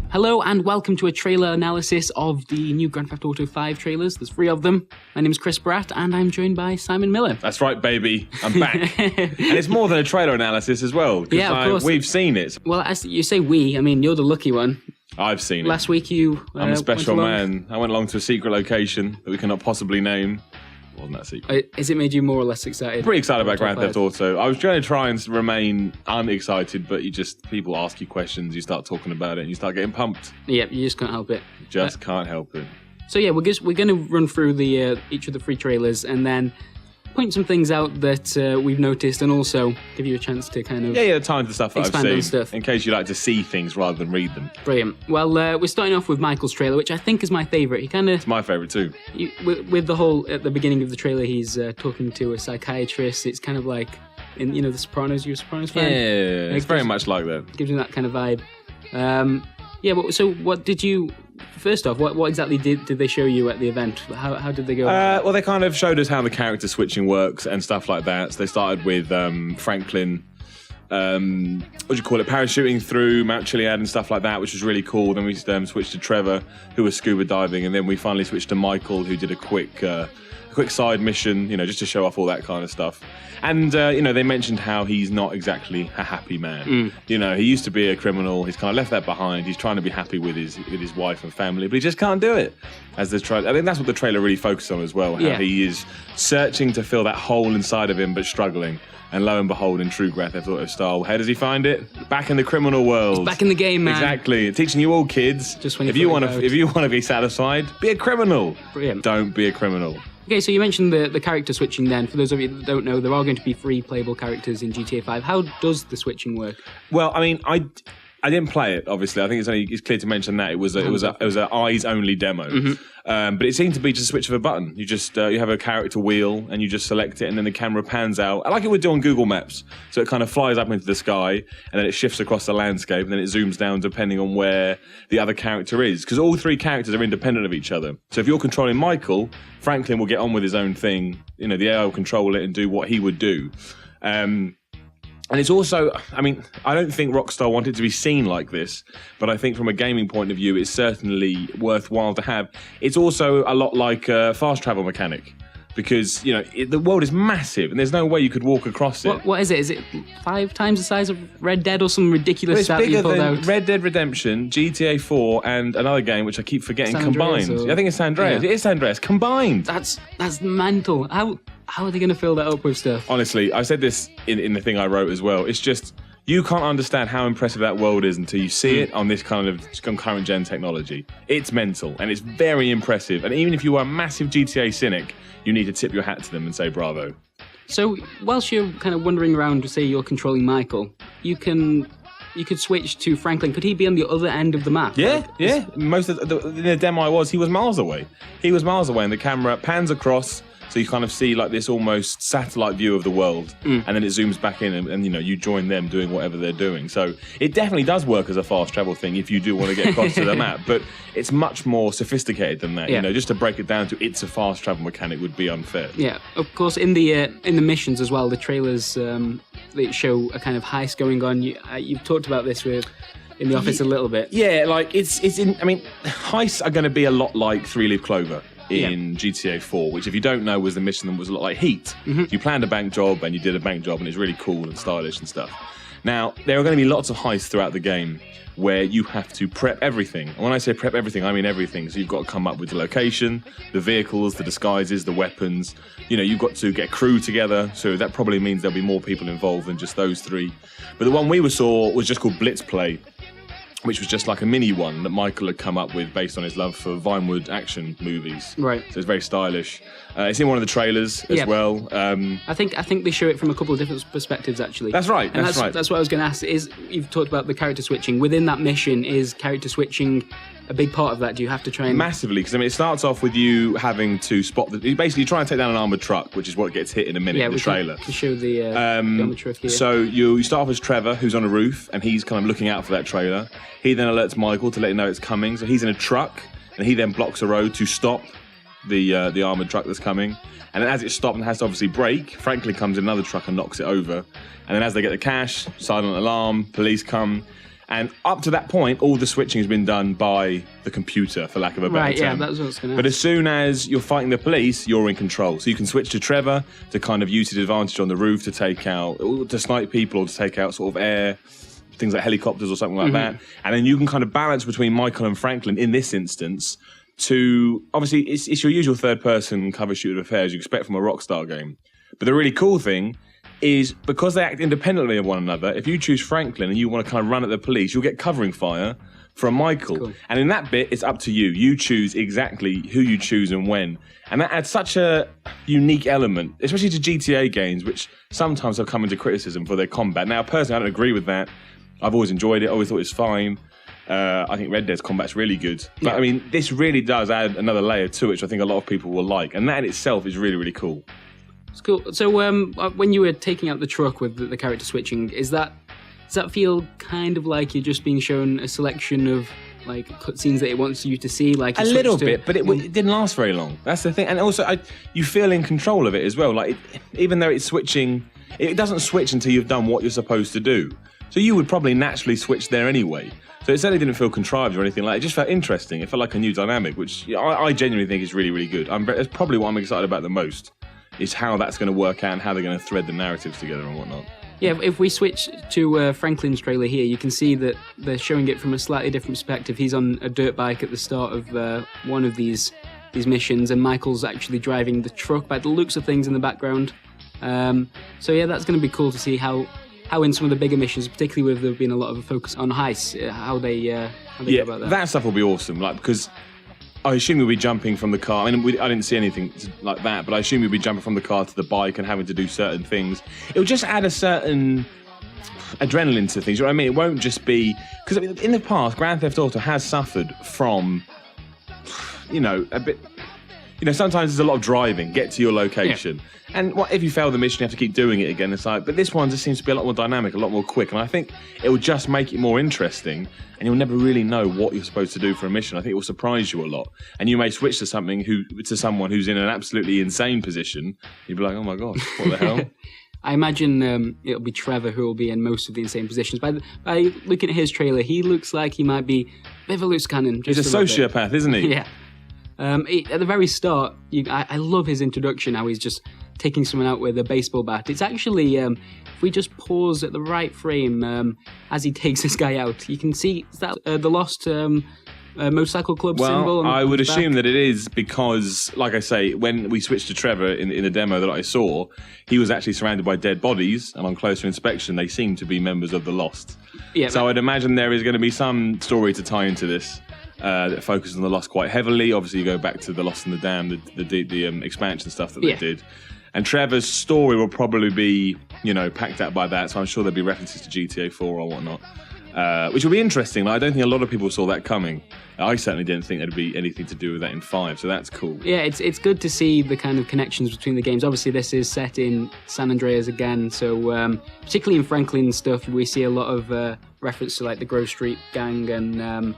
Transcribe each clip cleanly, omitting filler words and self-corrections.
Hello and welcome to a trailer analysis of the new Grand Theft Auto 5 trailers. There's 3 of them. My name is Chris Bratt and I'm joined by Simon Miller. That's right, baby. I'm back. And it's more than a trailer analysis as well. Yeah, of course. We've seen it. Well, as you say we, I mean, you're the lucky one. I've seen it. Last week you I'm a special man. I went along to a secret location that we cannot possibly name. Wasn't that secret? Has it made you more or less excited? Pretty excited about Grand Theft Auto. I was going to try and remain unexcited, but people ask you questions, you start talking about it, and you start getting pumped. Yeah, you just can't help it. Just can't help it. So yeah, we're going to run through the each of the 3 trailers and then point some things out that we've noticed, and also give you a chance to kind of time to stuff that I've seen, stuff. in case you like to see things rather than read them. Brilliant. Well, we're starting off with Michael's trailer, which I think is my favourite. He kind of... It's my favourite too. With the whole, at the beginning of the trailer, he's talking to a psychiatrist. It's kind of like, in The Sopranos. You're a Sopranos fan? Yeah, it's very much like that. Gives you that kind of vibe. So what did you... First off, what exactly did they show you at the event? How did they go? Well, they kind of showed us how the character switching works and stuff like that. So they started with Franklin, parachuting through Mount Chiliad and stuff like that, which was really cool. Then we switched to Trevor, who was scuba diving, and then we finally switched to Michael, who did a quick side mission, just to show off all that kind of stuff. And, they mentioned how he's not exactly a happy man. He used to be a criminal. He's kind of left that behind. He's trying to be happy with his wife and family, but he just can't do it. I think that's what the trailer really focused on as well, how he is searching to fill that hole inside of him, but struggling. And lo and behold, in true Grand Theft Auto style, how does he find it? Back in the criminal world. He's back in the game, man. Exactly. Teaching you all kids, just when if you want to be satisfied, be a criminal. Brilliant. Don't be a criminal. Okay, so you mentioned the character switching then. For those of you that don't know, there are going to be 3 playable characters in GTA 5. How does the switching work? Well, I mean, I didn't play it, obviously. I think it's clear to mention that it was a eyes only demo. But it seemed to be just a switch of a button. You just you have a character wheel and you just select it, and then the camera pans out. I like it would do on Google Maps. So it kind of flies up into the sky, and then it shifts across the landscape, and then it zooms down depending on where the other character is. Because all 3 characters are independent of each other. So if you're controlling Michael, Franklin will get on with his own thing. The AI will control it and do what he would do. And it's also, I mean, I don't think Rockstar wanted it to be seen like this, but I think from a gaming point of view, it's certainly worthwhile to have. It's also a lot like a fast travel mechanic, because, the world is massive and there's no way you could walk across it. What is it? Is it 5 times the size of Red Dead or some ridiculous stat that you pulled out? Red Dead Redemption, GTA 4, and another game which I keep forgetting combined. I think it's San Andreas. Yeah. It is San Andreas combined. That's mental. How are they going to fill that up with stuff? Honestly, I said this in the thing I wrote as well. It's just, you can't understand how impressive that world is until you see it on this kind of current gen technology. It's mental, and it's very impressive. And even if you are a massive GTA cynic, you need to tip your hat to them and say bravo. So, whilst you're kind of wandering around, say you're controlling Michael, you could switch to Franklin. Could he be on the other end of the map? Yeah. Most of in the demo he was miles away. And the camera pans across. So you kind of see like this almost satellite view of the world, and then it zooms back in, and you join them doing whatever they're doing. So it definitely does work as a fast travel thing if you do want to get across to the map, but it's much more sophisticated than that. Yeah. Just to break it down to it's a fast travel mechanic would be unfair. Yeah, of course. In the missions as well, the trailers they show a kind of heist going on. You've talked about this in the office a little bit. Yeah, like heists are going to be a lot like 3-Leaf Clover in GTA 4, which if you don't know was the mission that was a lot like Heat. You planned a bank job and you did a bank job and it's really cool and stylish and stuff. Now, there are going to be lots of heists throughout the game where you have to prep everything. And when I say prep everything, I mean everything. So you've got to come up with the location, the vehicles, the disguises, the weapons. You've got to get a crew together. So that probably means there'll be more people involved than just those 3. But the one we saw was just called Blitz Play, which was just like a mini one that Michael had come up with based on his love for Vinewood action movies. Right. So it's very stylish. It's in one of the trailers as well. I think they show it from a couple of different perspectives, actually. That's right. That's what I was going to ask. You've talked about the character switching. Within that mission, is character switching a big part of that? Do you have to try and... Massively, because it starts off with you having to spot you basically try and take down an armoured truck, which is what gets hit in a minute in the trailer. To show the armoured truck here. So you start off as Trevor, who's on a roof, and he's kind of looking out for that trailer. He then alerts Michael to let him know it's coming, so he's in a truck, and he then blocks a road to stop the armoured truck that's coming. And then as it stops and has to obviously brake, Franklin comes in another truck and knocks it over. And then as they get the cash, silent alarm, police come. And up to that point, all the switching has been done by the computer, for lack of a better term. Right, yeah, that's what I was going to But as soon as you're fighting the police, you're in control. So you can switch to Trevor to kind of use his advantage on the roof to take out, to snipe people or to take out sort of air, things like helicopters or something like that. And then you can kind of balance between Michael and Franklin in this instance to, obviously, it's your usual third-person cover shooter affairs you expect from a Rockstar game. But the really cool thing is because they act independently of one another, if you choose Franklin and you want to kind of run at the police, you'll get covering fire from Michael. Cool. And in that bit, it's up to you. You choose exactly who you choose and when. And that adds such a unique element, especially to GTA games, which sometimes have come into criticism for their combat. Now, personally, I don't agree with that. I've always enjoyed it, always thought it was fine. I think Red Dead's combat's really good. But, I mean, this really does add another layer to it, which I think a lot of people will like. And that in itself is really, really cool. It's cool. So when you were taking out the truck with the character switching, does that feel kind of like you're just being shown a selection of like cutscenes that it wants you to see? Like a little bit, but it didn't last very long. That's the thing. And also, you feel in control of it as well. Like even though it's switching, it doesn't switch until you've done what you're supposed to do. So you would probably naturally switch there anyway. So it certainly didn't feel contrived or anything like that. It just felt interesting. It felt like a new dynamic, which I genuinely think is really, really good. That's probably what I'm excited about the most. Is how that's going to work out and how they're going to thread the narratives together and whatnot. Yeah, if we switch to Franklin's trailer here, you can see that they're showing it from a slightly different perspective. He's on a dirt bike at the start of one of these missions, and Michael's actually driving the truck by the looks of things in the background. So yeah, that's going to be cool to see how in some of the bigger missions, particularly with there being a lot of a focus on heists, how they go about that. That stuff will be awesome, because I assume you'll be jumping from the car. I mean, I didn't see anything like that, but I assume you'll be jumping from the car to the bike and having to do certain things. It'll just add a certain adrenaline to things. You know what I mean? It won't just be... Because in the past, Grand Theft Auto has suffered from, a bit... sometimes there's a lot of driving, get to your location. Yeah. And if you fail the mission, you have to keep doing it again. It's like, but this one just seems to be a lot more dynamic, a lot more quick. And I think it will just make it more interesting. And you'll never really know what you're supposed to do for a mission. I think it will surprise you a lot. And you may switch to someone who's in an absolutely insane position. You'll be like, oh my gosh, what the hell? I imagine it'll be Trevor who will be in most of the insane positions. By looking at his trailer, he looks like he might be a bit of a loose cannon. He's a sociopath, isn't he? Yeah. At the very start, I love his introduction, how he's just taking someone out with a baseball bat. It's actually, if we just pause at the right frame as he takes this guy out, you can see that the lost motorcycle club symbol. Well, I would assume that it is because, like I say, when we switched to Trevor in the demo that I saw, he was actually surrounded by dead bodies, and on closer inspection, they seem to be members of the Lost. Yeah, so I'd imagine there is going to be some story to tie into this. That focuses on the Lost quite heavily. Obviously, you go back to the Lost in the Dam, the expansion stuff that they did. And Trevor's story will probably be, packed out by that. So I'm sure there'll be references to GTA 4 or whatnot, which will be interesting. Like, I don't think a lot of people saw that coming. I certainly didn't think there'd be anything to do with that in 5. So that's cool. Yeah, it's good to see the kind of connections between the games. Obviously, this is set in San Andreas again. So particularly in Franklin stuff, we see a lot of reference to like the Grove Street gang and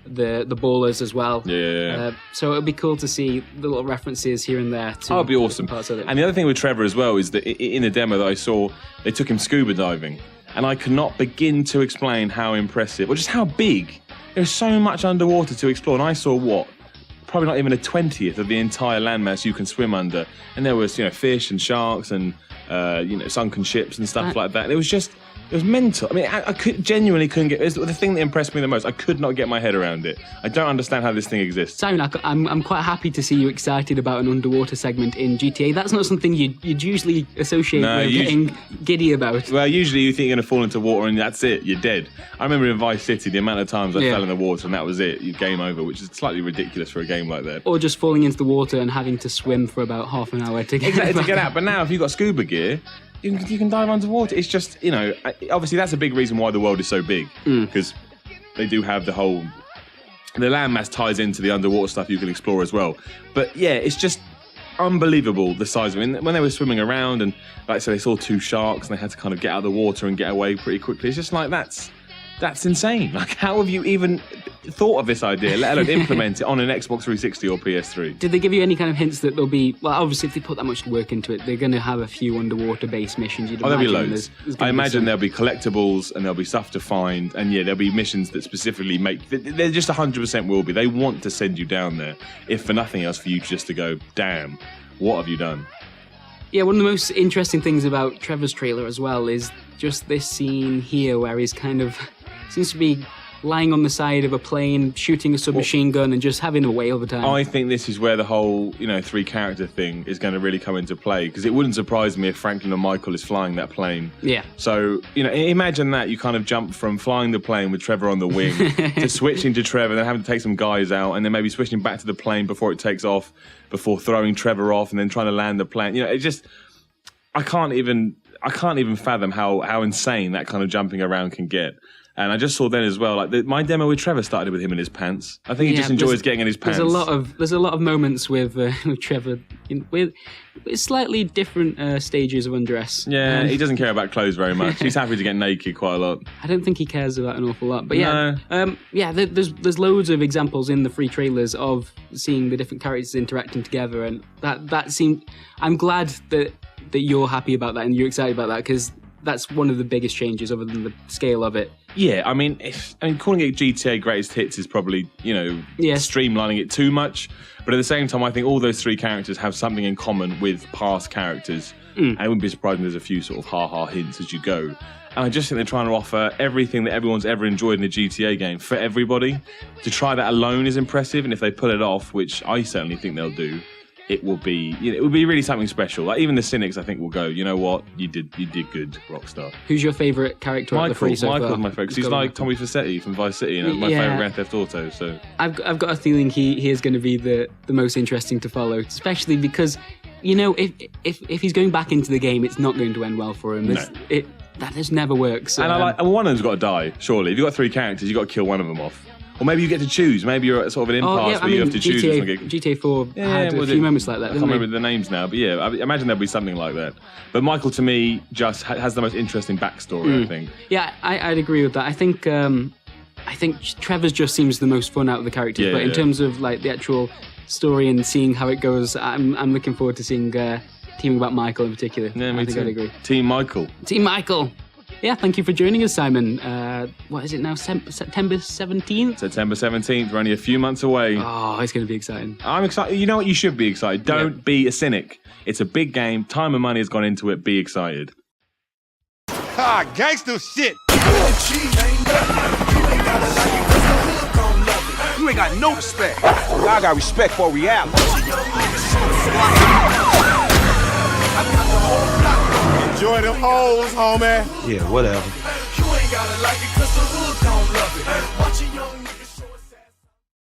the ballers as well. Yeah. So it'll be cool to see the little references here and there. It'll be awesome. Parts of it. And the other thing with Trevor as well is that in the demo that I saw, they took him scuba diving. And I cannot begin to explain how impressive, or just how big. There's so much underwater to explore. And I saw probably not even a 20th of the entire landmass you can swim under. And there was, fish and sharks and, sunken ships and stuff like that. And it was mental. I mean, I genuinely couldn't get... It was the thing that impressed me the most. I could not get my head around it. I don't understand how this thing exists. Simon, I'm quite happy to see you excited about an underwater segment in GTA. That's not something you'd usually associate with getting giddy about. Well, usually you think you're going to fall into water and that's it. You're dead. I remember in Vice City, the amount of times I fell in the water and that was it. You game over, which is slightly ridiculous for a game like that. Or just falling into the water and having to swim for about half an hour to get out. But now, if you've got scuba gear... You can dive underwater. It's just, obviously that's a big reason why the world is so big. Because they do have the landmass ties into the underwater stuff you can explore as well. But yeah, it's just unbelievable the size of it. When they were swimming around and, like I said, they saw 2 sharks and they had to kind of get out of the water and get away pretty quickly. It's just like, that's insane. Like, how have you even thought of this idea, let alone implement it on an Xbox 360 or PS3. Did they give you any kind of hints that there'll be? Well, obviously, if they put that much work into it, they're going to have a few underwater-based missions. There'll be loads. I imagine there'll be collectibles and there'll be stuff to find, and yeah, there'll be missions that specifically make. They're just 100% will be. They want to send you down there, if for nothing else, for you just to go, damn, what have you done? Yeah, one of the most interesting things about Trevor's trailer as well is just this scene here where he's kind of seems to be lying on the side of a plane, shooting a submachine gun and just having a whale of a time. I think this is where the whole, three-character thing is going to really come into play, because it wouldn't surprise me if Franklin and Michael is flying that plane. Yeah. So, imagine that. You kind of jump from flying the plane with Trevor on the wing to switching to Trevor, then having to take some guys out, and then maybe switching back to the plane before it takes off, before throwing Trevor off, and then trying to land the plane. It just... I can't even fathom how insane that kind of jumping around can get. And I just saw then as well, like my demo with Trevor started with him in his pants. I think he just enjoys getting in his pants. There's a lot of moments with Trevor with slightly different stages of undress. Yeah, he doesn't care about clothes very much. He's happy to get naked quite a lot. I don't think he cares about an awful lot. But there's loads of examples in the free trailers of seeing the different characters interacting together, and that seemed. I'm glad that you're happy about that and you're excited about that, because that's one of the biggest changes other than the scale of it. Yeah, I mean, calling it GTA Greatest Hits is probably, streamlining it too much. But at the same time, I think all those three characters have something in common with past characters. And it wouldn't be surprising there's a few sort of ha-ha hints as you go. And I just think they're trying to offer everything that everyone's ever enjoyed in a GTA game for everybody. To try that alone is impressive, and if they pull it off, which I certainly think they'll do, it will be really something special. Like even the cynics, I think, will go, you know what, you did good, Rockstar. Who's your favourite character of the free so far? Michael's my favourite, because he's like Tommy Vercetti from Vice City, my favourite Grand Theft Auto. So I've got a feeling he is going to be the most interesting to follow, especially because if he's going back into the game, it's not going to end well for him. That just never works. And one of them's got to die. Surely, if you've got three characters, you've got to kill one of them off. Or maybe you get to choose. Maybe you're at sort of an impasse where you have to choose. GTA4 had a few moments like that. I can't remember the names now, but yeah, I imagine there'll be something like that. But Michael, to me, just has the most interesting backstory, I think. Yeah, I'd agree with that. I think Trevor's just seems the most fun out of the characters. But in terms of like the actual story and seeing how it goes, I'm looking forward to seeing teaming about Michael in particular. Yeah, I think I'd agree. Team Michael. Yeah, thank you for joining us, Simon. What is it now? September 17th? September 17th. We're only a few months away. Oh, it's going to be exciting. I'm excited. You know what? You should be excited. Don't be a cynic. It's a big game. Time and money has gone into it. Be excited. Gangster shit. You ain't got no respect. I got respect for reality. Enjoy them hoes, homie. Yeah, whatever. You ain't gotta like it 'cause the hood